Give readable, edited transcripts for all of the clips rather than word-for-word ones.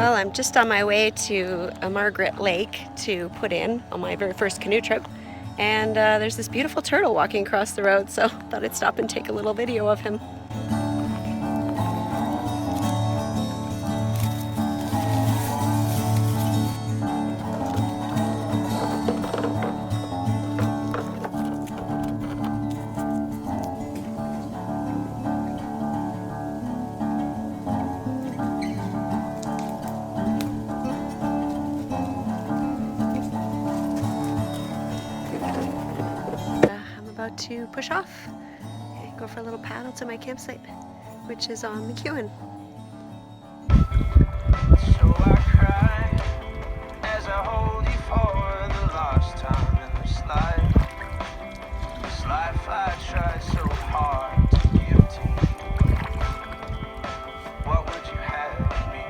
Well, I'm just on my way to Margaret Lake to put in on my very first canoe trip. And there's this beautiful turtle walking across the road, so thought I'd stop and take a little video of him. I'm about to push off and go for a little paddle to my campsite, which is on McEwan. So I cry as I hold you for the last time in this life. This life I tried so hard to give to you. What would you have me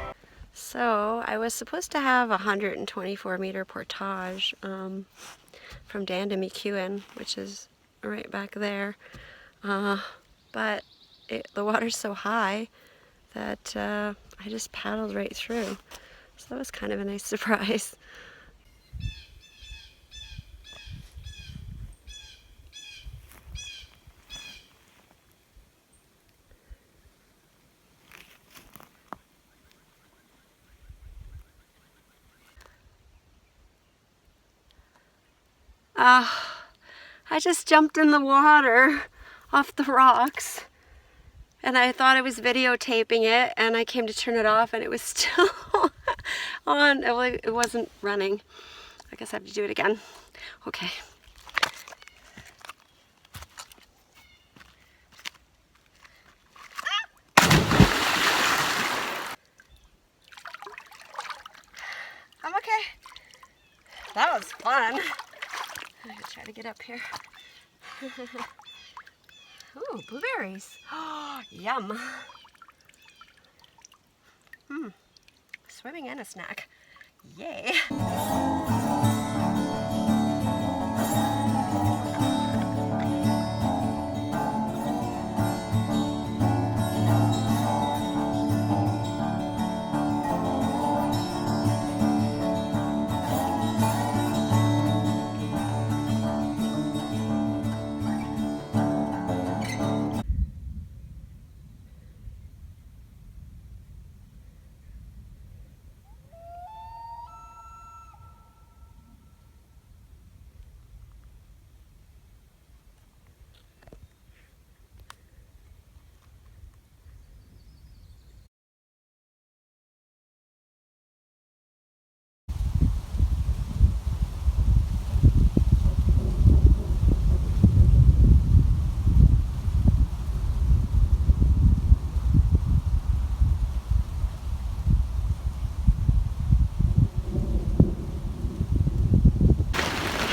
do? So I was supposed to have a 124-meter portage from Dan to McEwan, which is right back there. But the water's so high that I just paddled right through. So that was kind of a nice surprise. I just jumped in the water off the rocks, and I thought I was videotaping it, and I came to turn it off and it was still on. It wasn't running. I guess I have to do it again. Okay. I'm okay. That was fun. I'm gonna try to get up here. Ooh, blueberries. Oh, yum. Swimming and a snack. Yay.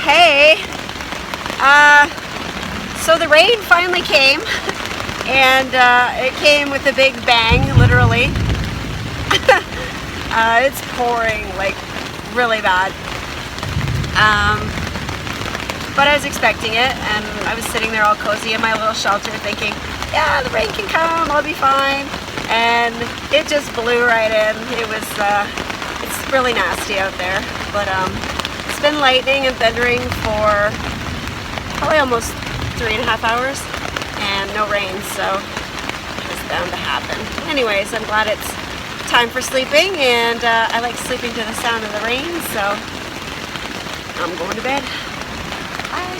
Hey, so the rain finally came, and it came with a big bang, literally. It's pouring like really bad, but I was expecting it, and I was sitting there all cozy in my little shelter thinking, yeah, the rain can come, I'll be fine, and it just blew right in. It's really nasty out there, but it's been lightning and thundering for probably almost 3.5 hours and no rain, so it's bound to happen. Anyways, I'm glad it's time for sleeping, and I like sleeping to the sound of the rain, so I'm going to bed. Bye.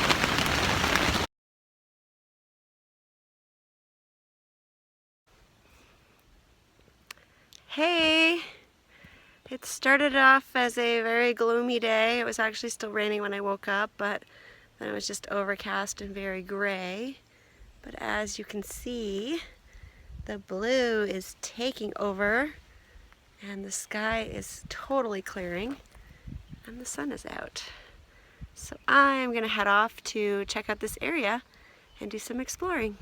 Hey. It started off as a very gloomy day. It was actually still raining when I woke up, but then it was just overcast and very gray. But as you can see, the blue is taking over, and the sky is totally clearing, and the sun is out. So I'm gonna head off to check out this area and do some exploring.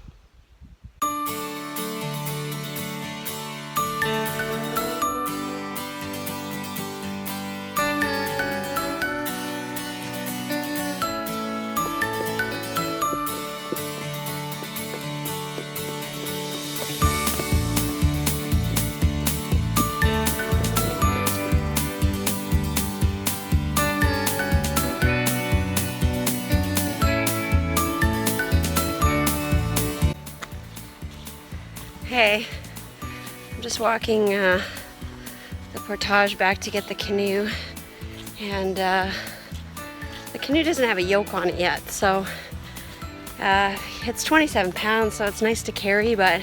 Okay, I'm just walking the portage back to get the canoe, and the canoe doesn't have a yoke on it yet, so it's 27 pounds, so it's nice to carry, but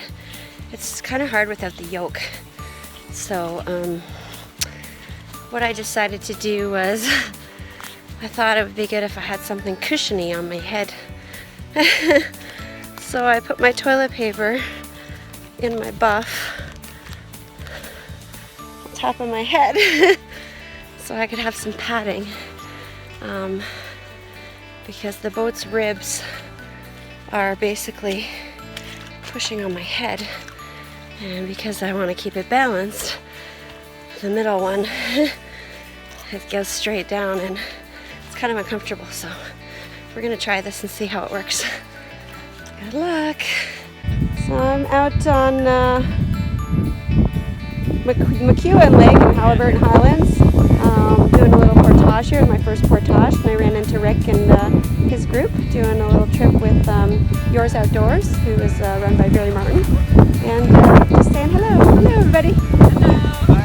it's kind of hard without the yoke. So what I decided to do was I thought it would be good if I had something cushiony on my head. So I put my toilet paper in my buff on top of my head so I could have some padding, because the boat's ribs are basically pushing on my head, and because I want to keep it balanced, the middle one it goes straight down and it's kind of uncomfortable, so we're gonna try this and see how it works. Good luck. So I'm out on McEwan Lake in Halliburton Highlands, doing a little portage here, my first portage, and I ran into Rick and his group doing a little trip with Yours Outdoors, who is run by Billy Martin, and just saying hello. Hello everybody. Hello. Bye.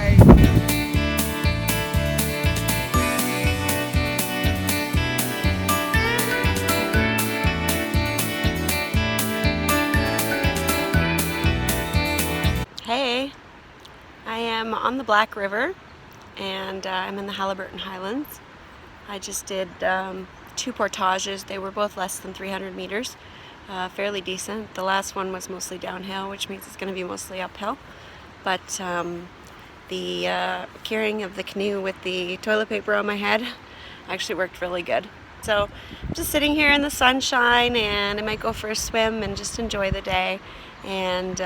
Hey, I am on the Black River, and I'm in the Halliburton Highlands. I just did 2 portages. They were both less than 300 meters, fairly decent. The last one was mostly downhill, which means it's going to be mostly uphill. But the carrying of the canoe with the toilet paper on my head actually worked really good. So I'm just sitting here in the sunshine, and I might go for a swim and just enjoy the day, and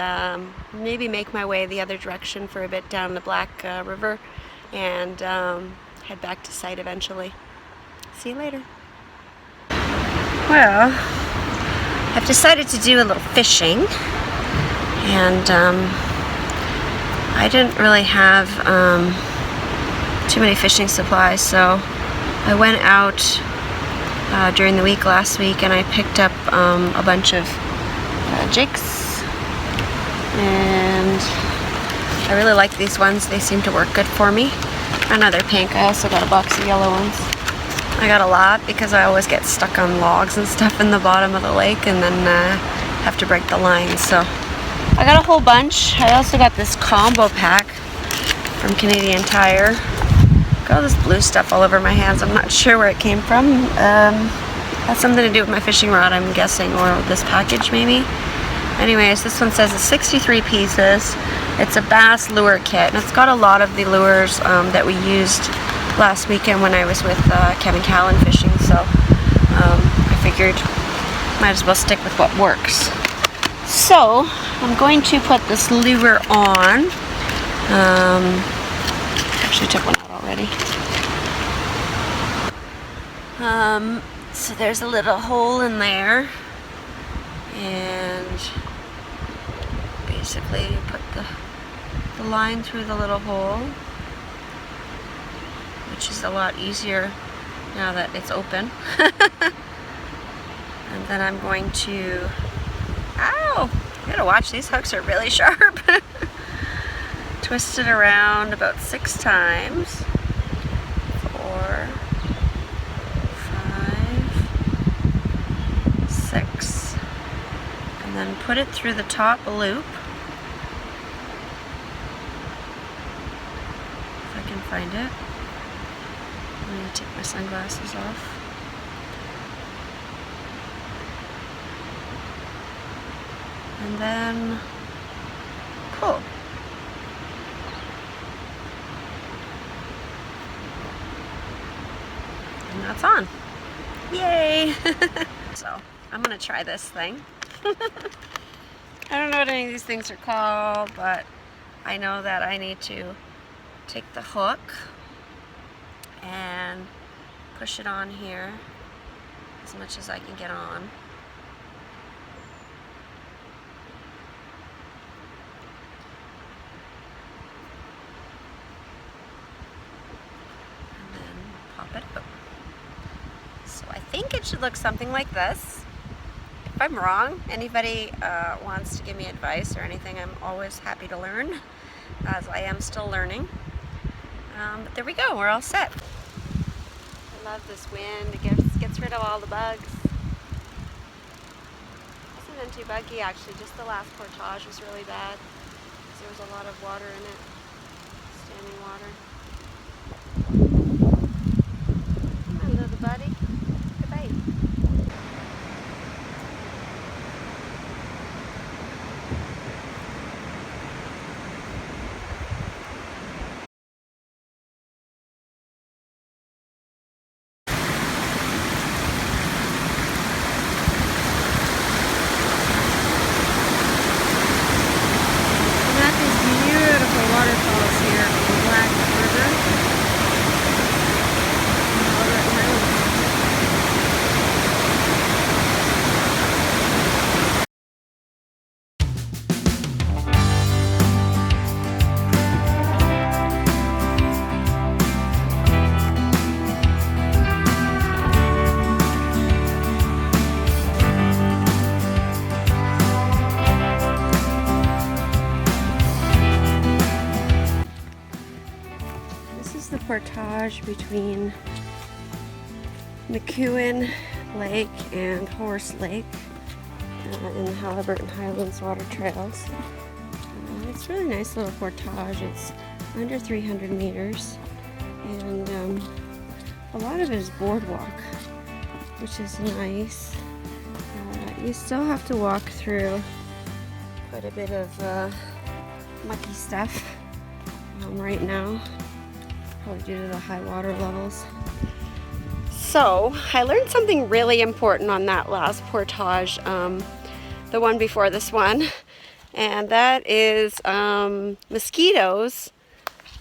maybe make my way the other direction for a bit down the Black River, and head back to site eventually. See you later. Well, I've decided to do a little fishing, and I didn't really have too many fishing supplies, so I went out during the week last week, and I picked up a bunch of jigs, and I really like these ones. They seem to work good for me. I know they're pink. I also got a box of yellow ones. I got a lot because I always get stuck on logs and stuff in the bottom of the lake, and then have to break the lines. So I got a whole bunch. I also got this combo pack from Canadian Tire. Got all this blue stuff all over my hands. I'm not sure where it came from. Has something to do with my fishing rod, I'm guessing, or this package maybe. Anyways, this one says it's 63 pieces. It's a bass lure kit, and it's got a lot of the lures that we used last weekend when I was with Kevin Callan fishing, so I figured might as well stick with what works. So I'm going to put this lure on. Actually took one out already. So there's a little hole in there, and basically you put the line through the little hole, which is a lot easier now that it's open. And then I'm going to, ow, you gotta watch, these hooks are really sharp. Twist it around about 6 times. 4, 5, 6, and then put it through the top loop. If I can find it. I'm going to take my sunglasses off. And then pull. And that's on. Yay! So I'm gonna try this thing. I don't know what any of these things are called, but I know that I need to take the hook and push it on here as much as I can get on. And then pop it up. So I think it should look something like this. if I'm wrong, anybody wants to give me advice or anything, I'm always happy to learn, as I am still learning. But there we go, we're all set. I love this wind, it gets rid of all the bugs. It wasn't too buggy actually, just the last portage was really bad, because there was a lot of water in it, standing water. Come on, little buddy. Goodbye. We're at these beautiful waterfalls here on the Black River. This is the portage between McEwan Lake and Horse Lake in the Halliburton Highlands Water Trails. It's a really nice little portage. It's under 300 meters, and a lot of it is boardwalk, which is nice. You still have to walk through quite a bit of mucky stuff right now, probably due to the high water levels. So I learned something really important on that last portage, the one before this one, and that is mosquitoes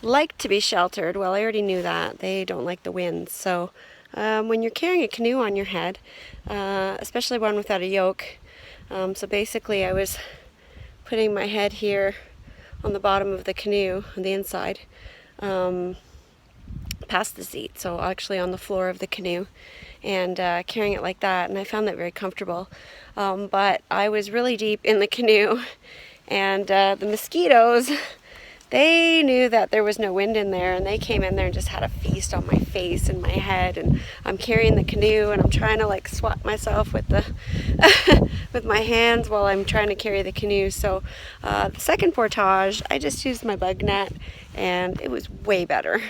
like to be sheltered. Well, I already knew that. They don't like the wind. So when you're carrying a canoe on your head, especially one without a yoke, so basically I was putting my head here on the bottom of the canoe on the inside, past the seat, so actually on the floor of the canoe, and carrying it like that, and I found that very comfortable. But I was really deep in the canoe, and the mosquitoes, they knew that there was no wind in there, and they came in there and just had a feast on my face and my head, and I'm carrying the canoe and I'm trying to like swat myself with the with my hands while I'm trying to carry the canoe. So the second portage, I just used my bug net, and it was way better.